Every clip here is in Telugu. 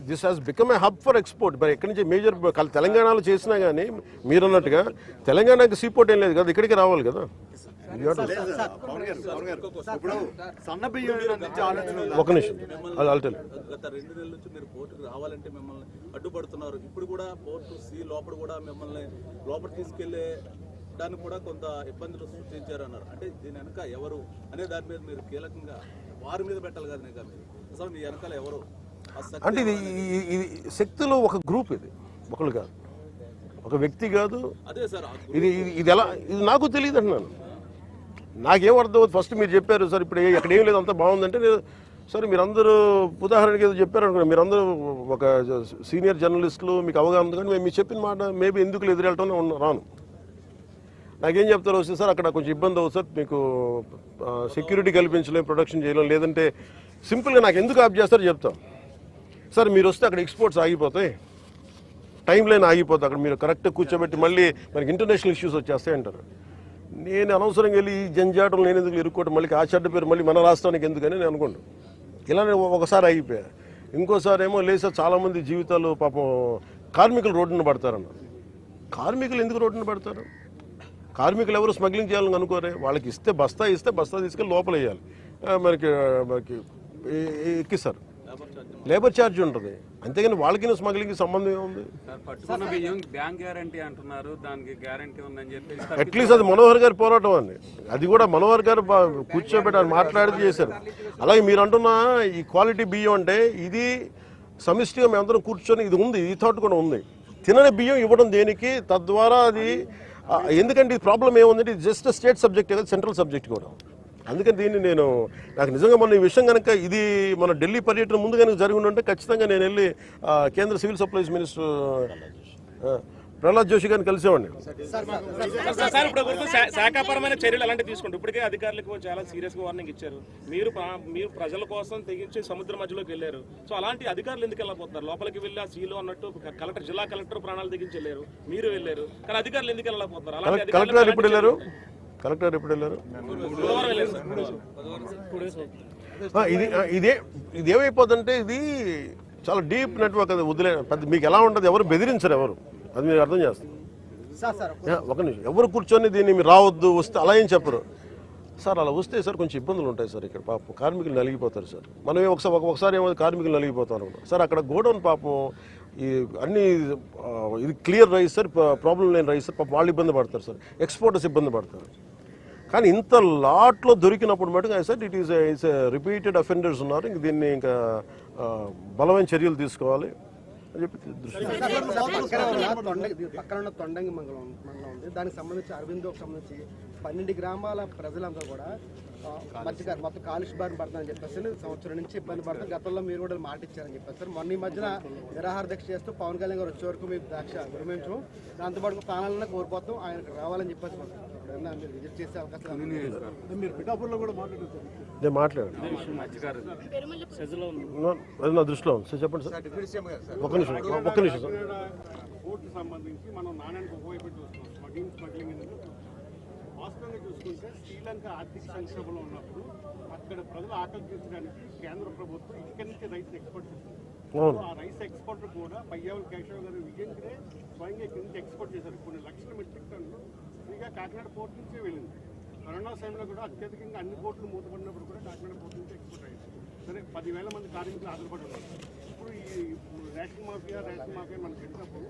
This has become a hub for export. మరి ఎక్కడి నుంచి మేజర్ తెలంగాణలో చేసినా కానీ మీరు అన్నట్టుగా తెలంగాణకి సీపోర్ట్ ఏం లేదు కదా, ఇక్కడికి రావాలి కదా. ఒక నిమిషం అల్టెల్ గత 2 నెలల నుంచి మీరు పోర్టుకు రావాలంటే మిమ్మల్ని అడ్డుపడుతున్నారు. ఇప్పుడు కూడా పోర్టు సి లోపల కూడా మిమ్మల్ని లోపల తీసుకెళ్లే దానికి కూడా కొంత ఇబ్బందులు సృష్టించారు అన్నారు. అంటే దీని వెనక ఎవరు అనే దాని మీద మీరు కీలకంగా వారి మీద పెట్టాలి కదా. మీరు అసలు మీ వెనకాల ఎవరు అంటే ఇది శక్తులు ఒక గ్రూప్, ఇది ఒకళ్ళు కాదు, ఒక వ్యక్తి కాదు. అదే సార్ ఇది ఎలా, ఇది నాకు తెలియదు అంటున్నాను. నాకేం అర్థం అవుతుంది. ఫస్ట్ మీరు చెప్పారు సార్ ఇప్పుడు ఎక్కడ ఏం లేదు అంతా బాగుందంటే, సరే మీరందరూ ఉదాహరణకి ఏదో చెప్పారు అనుకున్నా, మీరందరూ ఒక సీనియర్ జర్నలిస్టులు, మీకు అవగాహన ఉంది. కానీ మేము మీరు చెప్పిన మాట మేబీ ఎందుకు ఎదురెళ్ళటం రాను. నాకేం చెప్తారు వస్తే సార్ అక్కడ కొంచెం ఇబ్బంది అవుతుంది సార్, మీకు సెక్యూరిటీ కల్పించలేం, ప్రొడక్షన్ చేయలేం, లేదంటే సింపుల్గా నాకు ఎందుకు ఆప్ చేస్తారో చెప్తాం. సార్ మీరు వస్తే అక్కడ ఎక్స్పోర్ట్స్ ఆగిపోతాయి, టైం లైన్ ఆగిపోతుంది, అక్కడ మీరు కరెక్ట్గా కూర్చోబెట్టి మళ్ళీ మనకి ఇంటర్నేషనల్ ఇష్యూస్ వచ్చేస్తాయి అంటారు. నేను అనవసరంగా వెళ్ళి ఈ జంజాటం నేను ఎందుకు ఇరుక్కోవటం, మళ్ళీ ఆ చెడ్డ పేరు మళ్ళీ మన రాష్ట్రానికి ఎందుకని నేను అనుకోండి. ఇలా నేను ఒకసారి ఆగిపోయా. ఇంకోసారి ఏమో లేదు చాలామంది జీవితాలు పాపం కార్మికులు రోడ్డున పడతారన్న. కార్మికులు ఎందుకు రోడ్డున పడతారు? కార్మికులు ఎవరు స్మగ్లింగ్ చేయాలని అనుకోరే, వాళ్ళకి ఇస్తే బస్తా తీసుకెళ్ళి లోపల వేయాలి, మనకి ఎక్కిస్తారు, లేబర్ ఛార్జ్ ఉంటుంది. అంతేగాని వాళ్ళకి స్మగ్లింగ్కి సంబంధం ఏముంది? అట్లీస్ట్ అది మనోహర్ గారి పోరాటం అండి. అది కూడా మనోహర్ గారు కూర్చోబెట్టి మాట్లాడి చేశారు. అలాగే మీరు అంటున్న ఈ క్వాలిటీ బియ్యం అంటే ఇది సమిష్టిగా మేమందరం కూర్చొని ఇది ఉంది, ఈ థాట్ కూడా ఉంది. తినని బియ్యం ఇవ్వడం దేనికి? తద్వారా అది ఎందుకంటే ఈ ప్రాబ్లం ఏముందంటే ఇది జస్ట్ స్టేట్ సబ్జెక్ట్ కదా, సెంట్రల్ సబ్జెక్ట్ కూడా. అందుకని దీన్ని నాకు నిజంగా మొన్న ఈ విషయం కనుక ఇది మన ఢిల్లీ పర్యటన ముందు కనుక జరిగి ఉంటే ఖచ్చితంగా నేను వెళ్ళి కేంద్ర civil supplies minister Prahlad Joshi గారిని కలిసేవాడిని. సార్ ఇప్పుడు శాఖాపరమైన చర్యలు అలాంటివి తీసుకుంటారు. ఇప్పటికే అధికారులకు చాలా సీరియస్ గా వార్నింగ్ ఇచ్చారు. మీరు ప్రజల కోసం తెగించి సముద్ర మధ్యలోకి వెళ్ళారు. సో అలాంటి అధికారులు ఎందుకు వెళ్ళకపోతున్నారు? లోపలికి వెళ్ళి ఆ సీలో అన్నట్టు కలెక్టర్, జిల్లా కలెక్టర్ ప్రాణాలు తెగించి వెళ్ళారు, మీరు వెళ్ళారు, కానీ అధికారులు ఎందుకు వెళ్ళకపోతున్నారు? కలెక్టర్ ఎప్పుడు వెళ్ళారు? ఇది ఏమైపోతుందంటే ఇది చాలా డీప్ నెట్వర్క్. అది వదిలే పెద్ద మీకు ఎలా ఉంటుంది, ఎవరు బెదిరించరు, ఎవరు అది మీరు అర్థం చేస్తారు. ఒక నిమిషం, ఎవరు కూర్చొని దీన్ని మీరు రావద్దు వస్తే అలా ఏం చెప్పరు సార్. అలా వస్తే సార్ కొంచెం ఇబ్బందులు ఉంటాయి సార్. ఇక్కడ పాపం కార్మికులు నలిగిపోతారు సార్. మనం ఒకసారి ఏమో కార్మికులు నలిగిపోతారు సార్. అక్కడ గోడౌన్ పాపం ఈ అన్ని ఇది క్లియర్ రైస్ సార్, ప్రాబ్లం లేని రైస్ సార్. పాపం వాళ్ళు ఇబ్బంది పడతారు సార్, ఎక్స్పోర్టర్స్ ఇబ్బంది పడతారు. కానీ ఇంత లాట్లో దొరికినప్పుడు మటుకు sir it is repeated offenders ఉన్నారు, ఇంక దీన్ని ఇంకా బలమైన చర్యలు తీసుకోవాలి అని చెప్పి పక్కన ఉన్న తొండంగి మండలం ఉంది. దానికి సంబంధించి అరవిందోకి సంబంధించి 12 గ్రామాల ప్రజలంతా కూడా మధ్యగారు మొత్తం కాలుష్య బారిన పడుతుందని చెప్పేసి సంవత్సరం నుంచి ఇబ్బంది పడుతుంది. గతంలో మీరు కూడా మాట ఇచ్చారని చెప్పేసి మొన్న ఈ మధ్యన నిరాహార దీక్ష చేస్తూ పవన్ కళ్యాణ్ గారు వచ్చే వరకు మీరు దీక్ష విరమించు, దాంతోపాటు ప్రాణాలను కోల్పోతాం, ఆయనకు రావాలని చెప్పేసి మీరు విజిట్ చేసే అవకాశం మీరు పిఠాపూర్లో కూడా మాట్లాడుతారు. నేను మాట్లాడాను, అది నా దృష్టిలో ఉంది సార్. చెప్పండి సార్. ఒక్క నిమిషం సార్. కోర్టు సంబంధించి మనం నాణ్యానికి ఒకవైపు చూస్తున్నాం. స్మగ్లింగ్ వాస్తవంగా చూసుకుంటే శ్రీలంక ఆర్థిక సంక్షోభంలో ఉన్నప్పుడు అక్కడ ప్రజలు ఆకలి తీర్చడానికి కేంద్ర ప్రభుత్వం ఇక్కడి నుంచి రైస్ ఎక్స్పోర్ట్ చేస్తుంది. ఆ రైస్ ఎక్స్పోర్ట్ కూడా పయ్యావుల కేశవ్ గారు విజయంగా స్వయంగా ఇక్కడి నుంచి ఎక్స్పోర్ట్ చేశారు. కొన్ని లక్షల మెట్రిక్ టన్నులు ఫ్రీగా కాకినాడ పోర్టు నుంచే వెళ్ళింది. కరోనా సమయంలో కూడా అత్యధికంగా అన్ని పోర్టులు మూతపడినప్పుడు కూడా కాకినాడ పోర్టు నుంచి ఎక్స్పోర్ట్ అయ్యింది. సరే 10,000 మంది కార్మికులు ఆధారపడి ఉన్నారు. ఇప్పుడు ఈ రేషన్ మాఫియా మనకు తెలిసినప్పుడు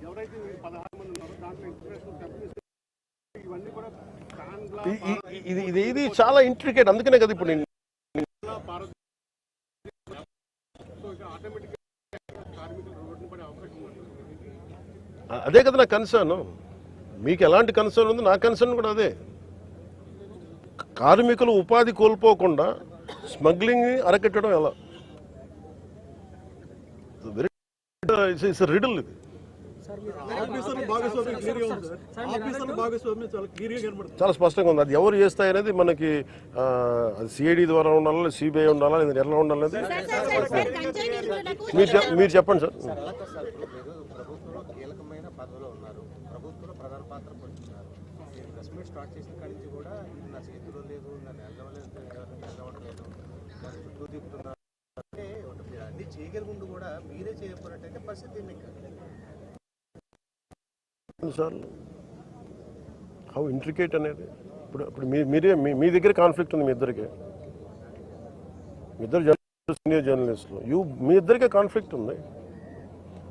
ఎవరైతే 16 మంది ఉన్నారో దాంట్లో ఇంటర్నేషనల్ కంపెనీస్ ఇవన్నీ కూడా ఇది చాలా ఇంట్రికేట్. అందుకనే కదా ఇప్పుడు అదే కదా నా కన్సర్న్. మీకు ఎలాంటి కన్సర్న్ ఉంది, నా కన్సర్న్ కూడా అదే. కార్మికులు ఉపాధి కోల్పోకుండా స్మగ్లింగ్ అరకెట్టడం ఎలా? రిడల్ ఇది. చాలా స్పష్టంగా ఉంది. అది ఎవరు చేస్తాయనేది మనకి సిఐడి ద్వారా ఉండాలా, సిబిఐ ఉండాలా, లేదా ఎలా ఉండాలనేది మీరు చెప్పండి సార్. ప్రభుత్వంలో కీలకమైన పదవిలో ఉన్నారు, ప్రభుత్వంలో ప్రధాన పాత్ర పోషిస్తున్నారు. ప్రెస్ మీట్ స్టార్ట్ చేసిన కాడి నుంచి కూడా ఇది నా చేతిలో లేదు, నన్ను ఎదవలేదు, దాని చుట్టూ తిప్పుతున్నారు అంటే అన్ని లీగల్ గుండు కూడా మీరే చేయకపోయినట్టయితే పరిస్థితి ఏంటి ఇక్కడ? సార్లు హౌ ఇంట్రికేట్ అనేది ఇప్పుడు మీరే మీ దగ్గర కాన్ఫ్లిక్ట్ ఉంది, మీ ఇద్దరికి, మీ ఇద్దరు జర్నలిస్టులు, సీనియర్ జర్నలిస్టులు, మీ ఇద్దరికే కాన్ఫ్లిక్ట్ ఉంది.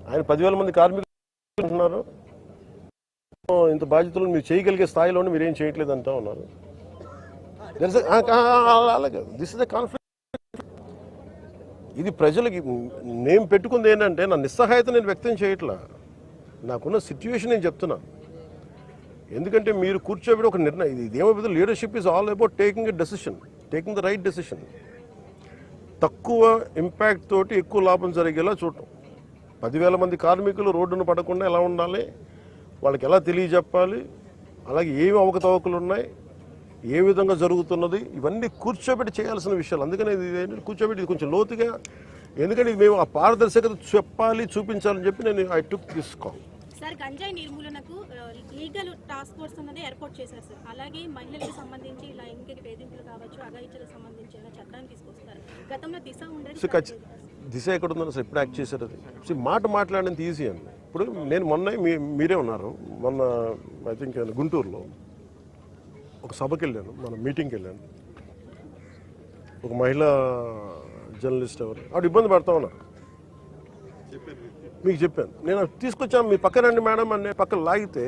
ఆయన 10,000 మంది కార్మికులు ఉంటున్నారు, ఇంత బాధ్యతలు మీరు చేయగలిగే స్థాయిలోనే మీరేం చేయట్లేదు అంటా ఉన్నారు. అలాగే దిస్ ఇస్ ద కాన్ఫ్లిక్ట్. ఇది ప్రజలకి నేను పెట్టుకుంది ఏంటంటే నా నిస్సహాయత నేను వ్యక్తం చేయట్లా, నాకున్న సిచ్యువేషన్ నేను చెప్తున్నా. ఎందుకంటే మీరు కూర్చోబెట్టి ఒక నిర్ణయం, ఇదేమో leadership is all about taking a decision, taking the right decision. తక్కువ ఇంపాక్ట్ తోటి ఎక్కువ లాభం జరిగేలా చూడటం. 10,000 మంది కార్మికులు రోడ్డును పడకుండా ఎలా ఉండాలి, వాళ్ళకి ఎలా తెలియజెప్పాలి, అలాగే ఏమి అవకతవకలు ఉన్నాయి, ఏ విధంగా జరుగుతున్నది, ఇవన్నీ కూర్చోబెట్టి చేయాల్సిన విషయాలు. అందుకని ఇది కూర్చోబెట్టి ఇది కొంచెం లోతుగా, ఎందుకంటే ఇది మేము ఆ పారదర్శకత చెప్పాలి, చూపించాలని చెప్పి నేను I took this call. Sir, గంజాయి నిర్మూలనకు లీగల్ టాస్క్ ఫోర్స్ అన్నది ఏర్పాటు చేశారు సార్. అలాగే మహిళలకు సంబంధించి లైంగిక వేధింపులు కావచ్చు, అఘాయిత్యాలకు సంబంధించి చట్టాన్ని తీసుకొస్తారు. గతంలో దిశ ఉండేది, దిశ ఎక్కడ ఉందని అసలు ఎప్పుడు యాక్ట్ చేశారు? అది మాట మాట్లాడేంత ఈజీ అండి. ఇప్పుడు నేను మొన్న మీరే ఉన్నారు, మొన్న ఐ థింక్ గుంటూరులో ఒక సభకి వెళ్ళాను, మన మీటింగ్కి వెళ్ళాను. ఒక మహిళా జర్నలిస్ట్ ఎవరు ఆవిడ ఇబ్బంది పడతా ఉన్నారు, మీకు చెప్పాను. నేను తీసుకొచ్చాను, మీ పక్కన రండి మేడం అని పక్కన లాగితే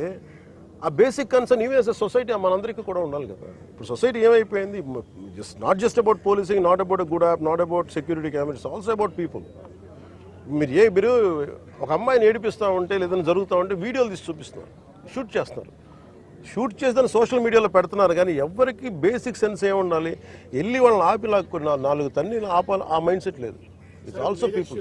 ఆ basic concern even as a society మనందరికీ కూడా ఉండాలి కదా. ఇప్పుడు సొసైటీ ఏమైపోయింది, not just about policing, not about good app, not about security cameras, also about people. మీరు ఒక అమ్మాయిని ఏడిపిస్తూ ఉంటే లేదని జరుగుతూ ఉంటే వీడియోలు తీసి చూపిస్తున్నారు, షూట్ చేస్తున్నారు. షూట్ చేసి సోషల్ మీడియాలో పెడుతున్నారు, కానీ ఎవరికి బేసిక్ సెన్స్ ఏమి ఉండాలి, వెళ్ళి వాళ్ళని ఆపి 4 తన్ని ఆపాలి, ఆ మైండ్ సెట్ లేదు. It's also people.